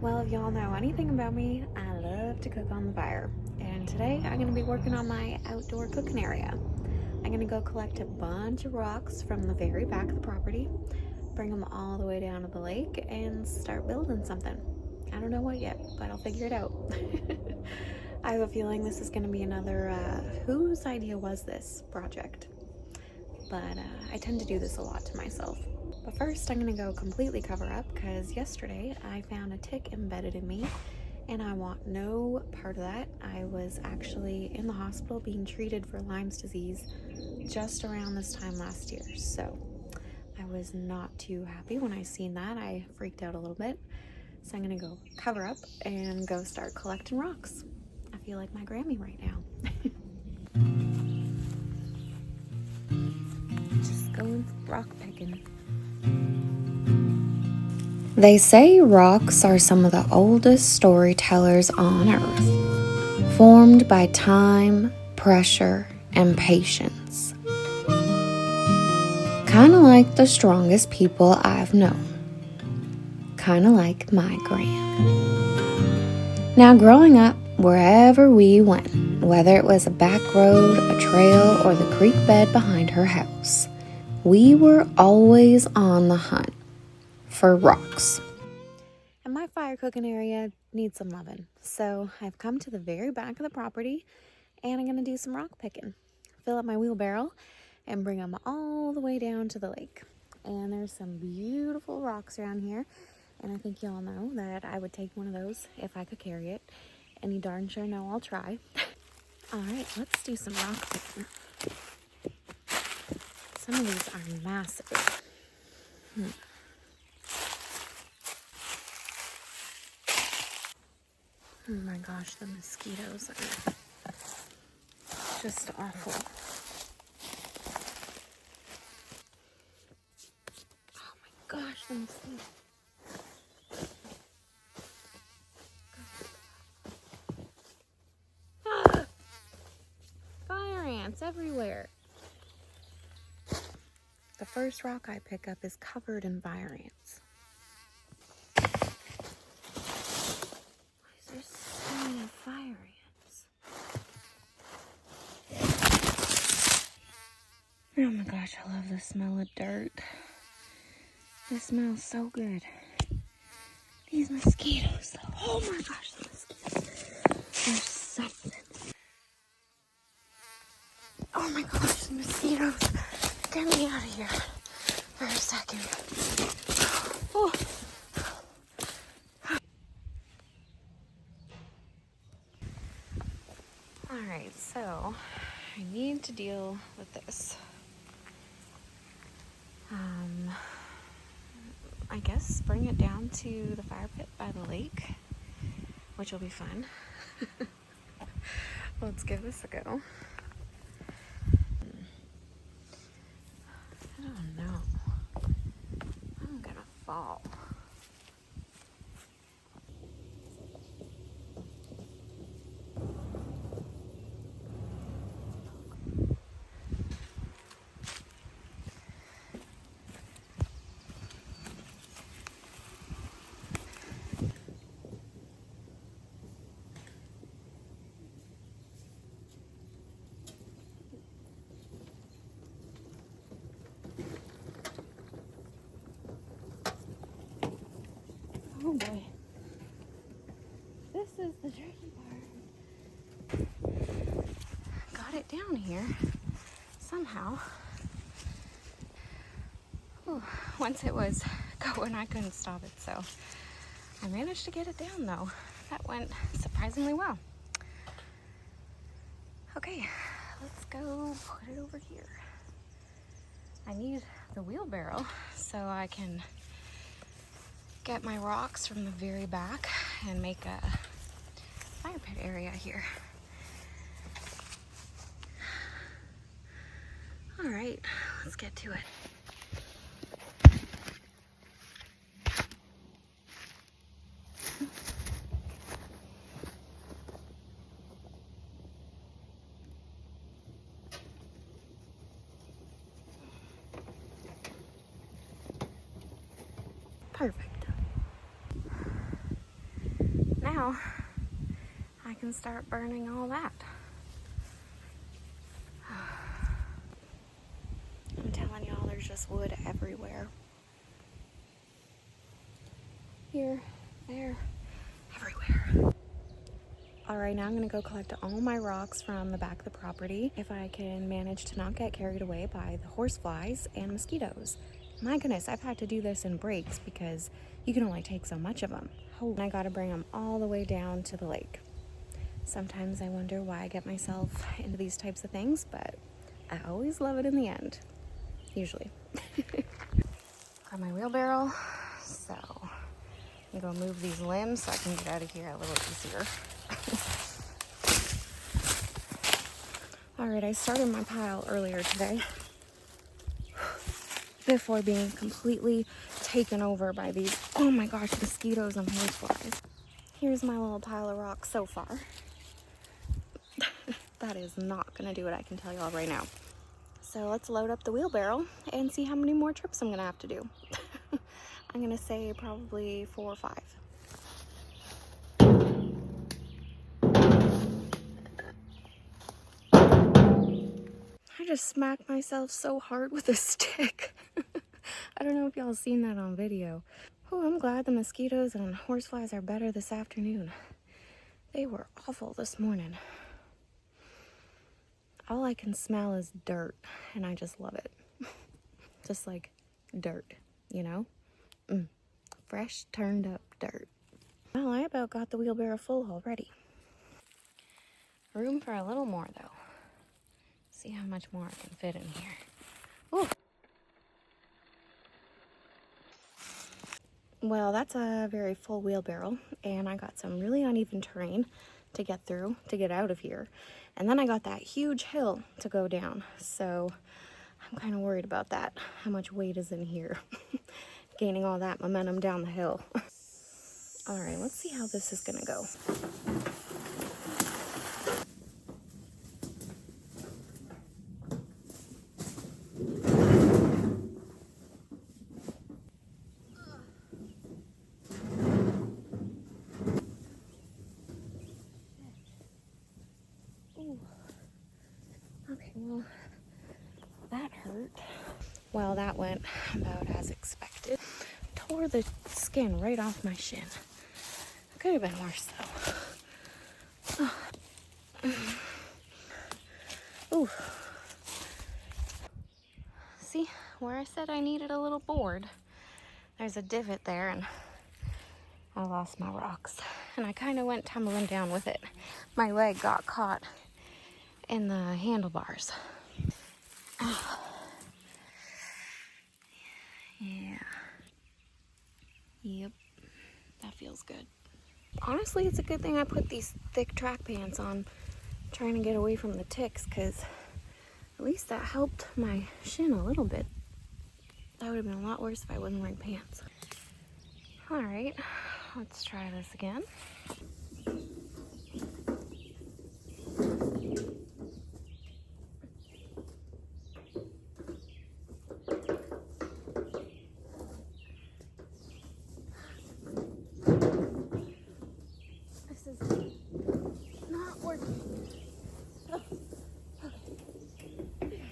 Well, if y'all know anything about me, I love to cook on the fire. And today I'm going to be working on my outdoor cooking area. I'm going to go collect a bunch of rocks from the very back of the property, bring them all the way down to the lake, and start building something. I don't know what yet, but I'll figure it out. I have a feeling this is going to be another whose idea was this project? But I tend to do this a lot to myself. But first, I'm going to go completely cover up because yesterday I found a tick embedded in me and I want no part of that. I was actually in the hospital being treated for Lyme's disease just around this time last year. So I was not too happy when I seen that. I freaked out a little bit. So I'm going to go cover up and go start collecting rocks. I feel like my Grammy right now. Just going rock picking. They say rocks are some of the oldest storytellers on Earth, formed by time, pressure, and patience. Kinda like the strongest people I've known. Kinda like my Gran. Now growing up, wherever we went, whether it was a back road, a trail, or the creek bed behind her house, we were always on the hunt for rocks. And my fire cooking area needs some loving. So I've come to the very back of the property and I'm going to do some rock picking. Fill up my wheelbarrow and bring them all the way down to the lake. And there's some beautiful rocks around here. And I think y'all know that I would take one of those if I could carry it. And you darn sure know I'll try. All right, let's do some rock picking. Some of these are massive. Oh my gosh, the mosquitoes are just awful. Oh my gosh, the mosquitoes. Ah! Fire ants everywhere. The first rock I pick up is covered in fire ants. Why is there so many fire ants? Oh my gosh, I love the smell of dirt. This smells so good. These mosquitoes, though. Oh my gosh, the mosquitoes. There's something. Oh my gosh, the mosquitoes. Get me out of here for a second. Oh. Alright, so I need to deal with this. I guess bring it down to the fire pit by the lake, which will be fun. Let's give this a go. I don't know. I'm gonna fall. Oh boy. This is the tricky part. Got it down here somehow. Ooh, once it was going, I couldn't stop it, so I managed to get it down though. That went surprisingly well. Okay, let's go put it over here. I need the wheelbarrow so I can get my rocks from the very back and make a fire pit area here. All right, let's get to it. Perfect. now I can start burning all that. I'm telling y'all, there's just wood everywhere. Here, there, everywhere. All right, now I'm gonna go collect all my rocks from the back of the property if I can manage to not get carried away by the horseflies and mosquitoes. My goodness, I've had to do this in breaks because you can only take so much of them. And I gotta bring them all the way down to the lake. Sometimes I wonder why I get myself into these types of things, but I always love it in the end, usually. Got my wheelbarrow, so I'm gonna move these limbs so I can get out of here a little easier. All right, I started my pile earlier today before being completely taken over by these, oh my gosh, mosquitoes and horseflies. Here's my little pile of rocks so far. That is not gonna do it, I can tell y'all right now. So let's load up the wheelbarrow and see how many more trips I'm gonna have to do. I'm gonna say probably 4 or 5. I just smacked myself so hard with a stick. I don't know if y'all seen that on video. Oh, I'm glad the mosquitoes and horseflies are better this afternoon. They were awful this morning. All I can smell is dirt, and I just love it. Just like dirt, you know? Fresh, turned up dirt. Well, I about got the wheelbarrow full already. Room for a little more, though. See how much more I can fit in here. Ooh. Well, that's a very full wheelbarrow, and I got some really uneven terrain to get through, to get out of here. And then I got that huge hill to go down, so I'm kind of worried about that, how much weight is in here. Gaining all that momentum down the hill. All right, let's see how this is gonna go. Okay, well, that hurt. Well, that went about as expected. Tore the skin right off my shin. It could have been worse, though. Ooh. See, where I said I needed a little board, there's a divot there, and I lost my rocks. And I kind of went tumbling down with it. My leg got caught in the handlebars. Yeah. Yep. That feels good. Honestly, it's a good thing I put these thick track pants on, trying to get away from the ticks, because at least that helped my shin a little bit. That would have been a lot worse if I wasn't wearing pants. All right, let's try this again. This is not working. Oh, okay.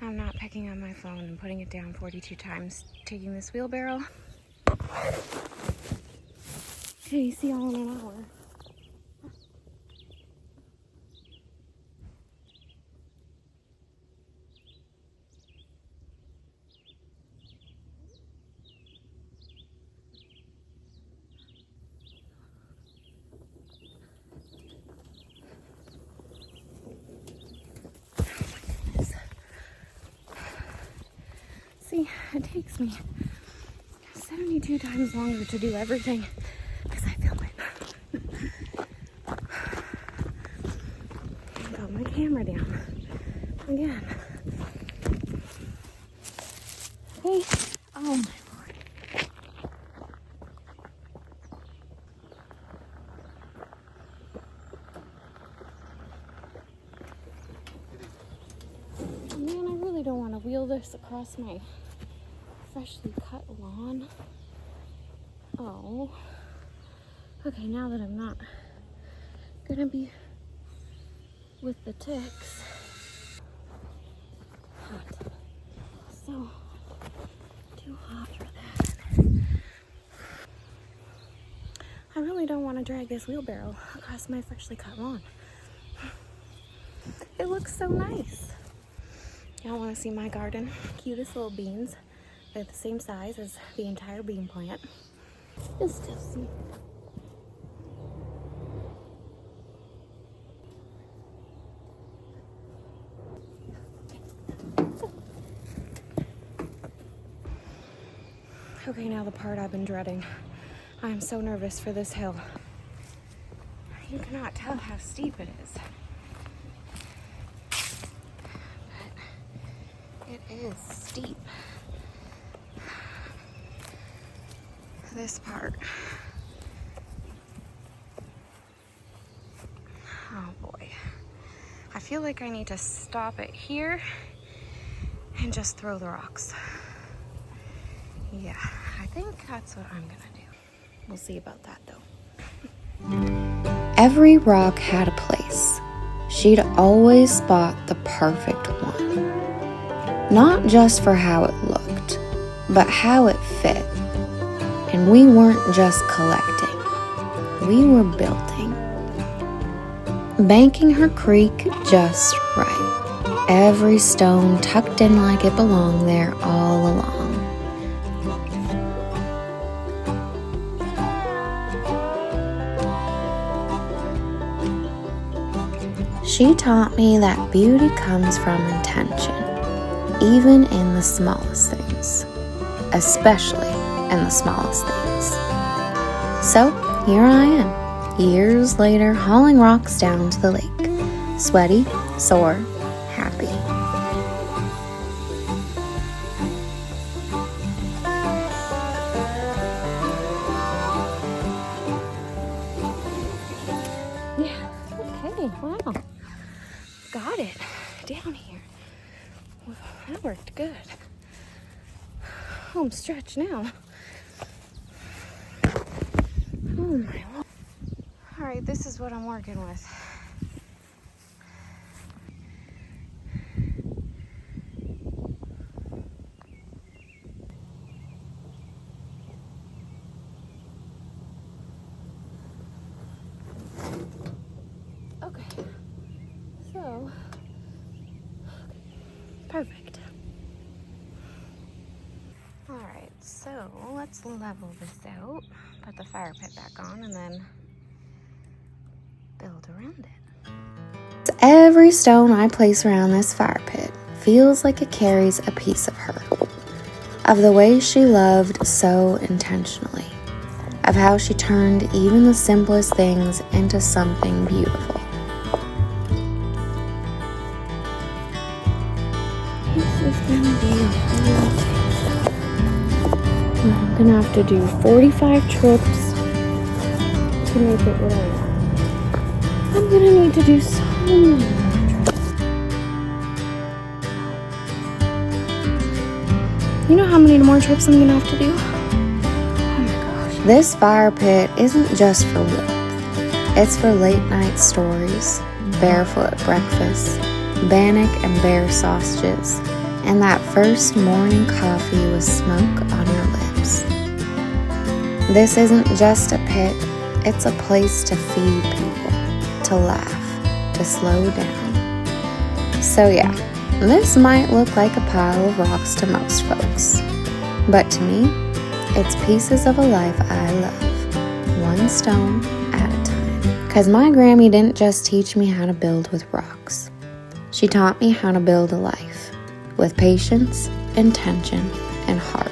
I'm not picking up my phone and putting it down 42 times, taking this wheelbarrow. Okay, see y'all in an hour. See, it takes me 72 times longer to do everything because I film it. Got my camera down again. Hey, oh my lord. Man, I really don't want to wheel this across my freshly cut lawn. Oh. Okay, now that I'm not gonna be with the ticks. Hot. So too hot for that. I really don't want to drag this wheelbarrow across my freshly cut lawn. It looks so nice. Y'all want to see my garden? Cutest little beans. They're the same size as the entire bean plant. You'll still see. Okay, now the part I've been dreading. I am so nervous for this hill. You cannot tell how steep it is. But it is steep. This part. Oh boy. I feel like I need to stop it here and just throw the rocks. Yeah, I think that's what I'm gonna do. We'll see about that though. Every rock had a place. She'd always spot the perfect one. Not just for how it looked, but how it fit. And we weren't just collecting, we were building. Banking her creek just right. Every stone tucked in like it belonged there all along. She taught me that beauty comes from intention, even in the smallest things, especially in the smallest things. So here I am, years later, hauling rocks down to the lake, sweaty, sore, happy. Yeah, okay, wow. Got it down here. Well, that worked good. Home stretch now. Oh my Lord. All right, this is what I'm working with. Okay. So, perfect. All right, so let's level this out, put the fire pit back on, and then build around it. Every stone I place around this fire pit feels like it carries a piece of her, of the way she loved so intentionally, of how she turned even the simplest things into something beautiful. This is gonna be a whole thing. I'm gonna have to do 45 trips to make it what I want. I'm gonna need to do so many more trips. You know how many more trips I'm gonna have to do? Oh my gosh. This fire pit isn't just for warmth. It's for late night stories, barefoot breakfasts, bannock and bear sausages, and that first morning coffee with smoke on your lips. This isn't just a pit, it's a place to feed people, to laugh, to slow down. So yeah, this might look like a pile of rocks to most folks, but to me, it's pieces of a life I love, one stone at a time. 'Cause my Grammy didn't just teach me how to build with rocks. She taught me how to build a life with patience, intention, and heart.